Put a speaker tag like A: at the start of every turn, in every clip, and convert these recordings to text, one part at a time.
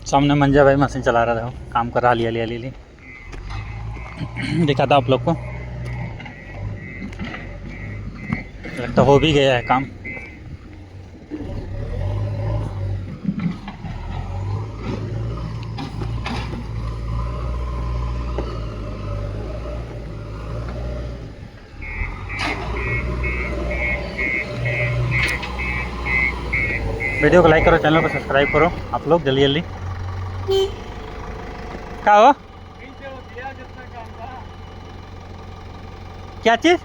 A: सामने मंजा भाई मशीन चला रहा था, काम कर रहा हाली दिखा था आप लोग को। लगता हो भी गया है काम। वीडियो को लाइक करो, चैनल को सब्सक्राइब करो आप लोग जल्दी जल्दी। क्या हो? क्या चीज?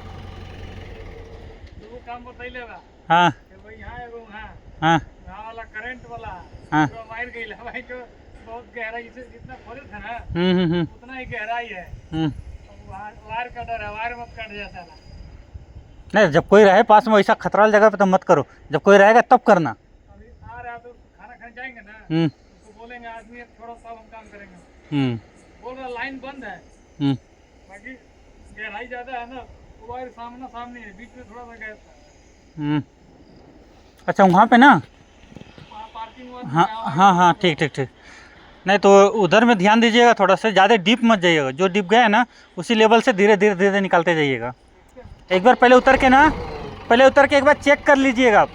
A: काम बताइएगा। हाँ हाँ वाला करंट वाला हाँ वायर गई भाई जो बहुत गहराई से जितना खोले था ना उतना ही गहराई है। वायर का डर है, वायर मत काट जाता ना। नहीं, जब कोई रहे पास में वैसा खतरा वाली जगह पे तो मत करो, जब कोई रहेगा तब करना। अभी आ रहा तो खाना खाने जाएंगे ना तो बोलेंगे आदमी थोड़ा सा हम काम करेंगे। बोल रहा लाइन बंद है बाकी गहराई ज्यादा है ना, वायर सामने है, बीच में थोड़ा सा गैप था। अच्छा वहाँ पे ना पार्किंग। हाँ हाँ हाँ ठीक ठीक ठीक। नहीं तो उधर में ध्यान दीजिएगा, थोड़ा सा ज़्यादा डीप मत जाइएगा, जो डीप गया है ना उसी लेवल से धीरे धीरे धीरे निकालते जाइएगा। एक बार पहले उतर के ना, पहले उतर के एक बार चेक कर लीजिएगा आप।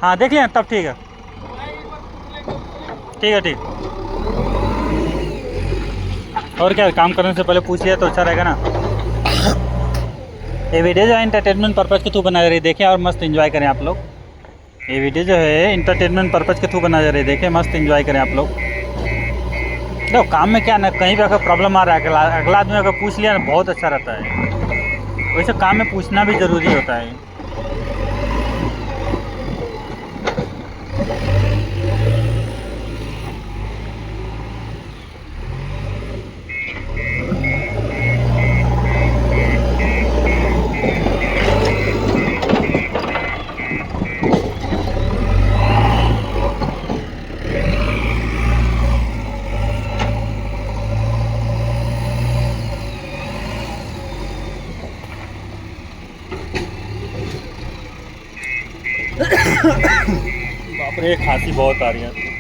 A: हाँ देख लिया तब ठीक है, ठीक है ठीक। और क्या, काम करने से पहले पूछ लिया तो अच्छा रहेगा ना। ये वीडियो जो है इंटरटेनमेंट पर्पज़ के थ्रू बनाया जा रही है, देखें और मस्त एंजॉय करें आप लोग। ये वीडियो जो है इंटरटेनमेंट पर्पज़ के थ्रू बनाया जा रही है, देखें मस्त एंजॉय करें आप लोग। देखो काम में क्या ना, कहीं भी अगर प्रॉब्लम आ रहा है अगला आदमी अगर पूछ लिया ना बहुत अच्छा रहता है। वैसे काम में पूछना भी ज़रूरी होता है। बाप रे खांसी बहुत आ रही है।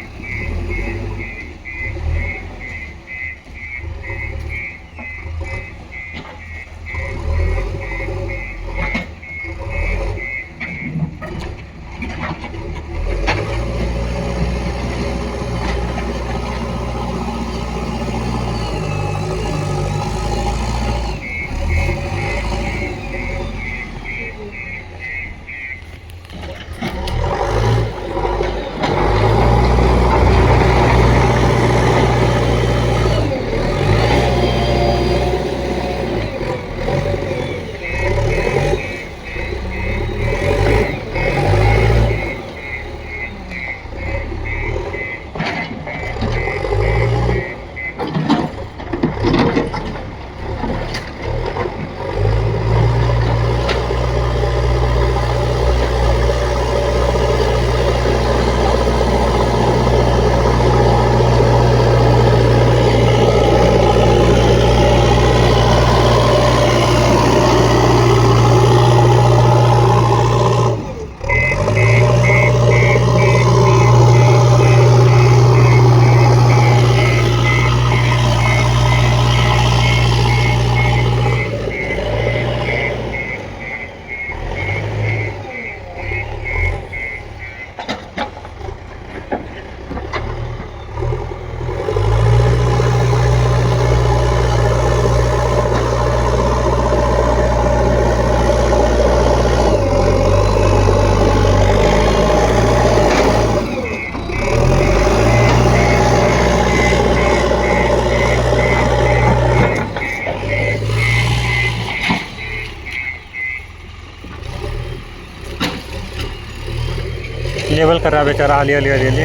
A: लेवल कर रहा है बेचारा हाली हाली हाली हाली।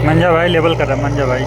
A: मंजा भाई लेवल कर रहा है, मंजा भाई।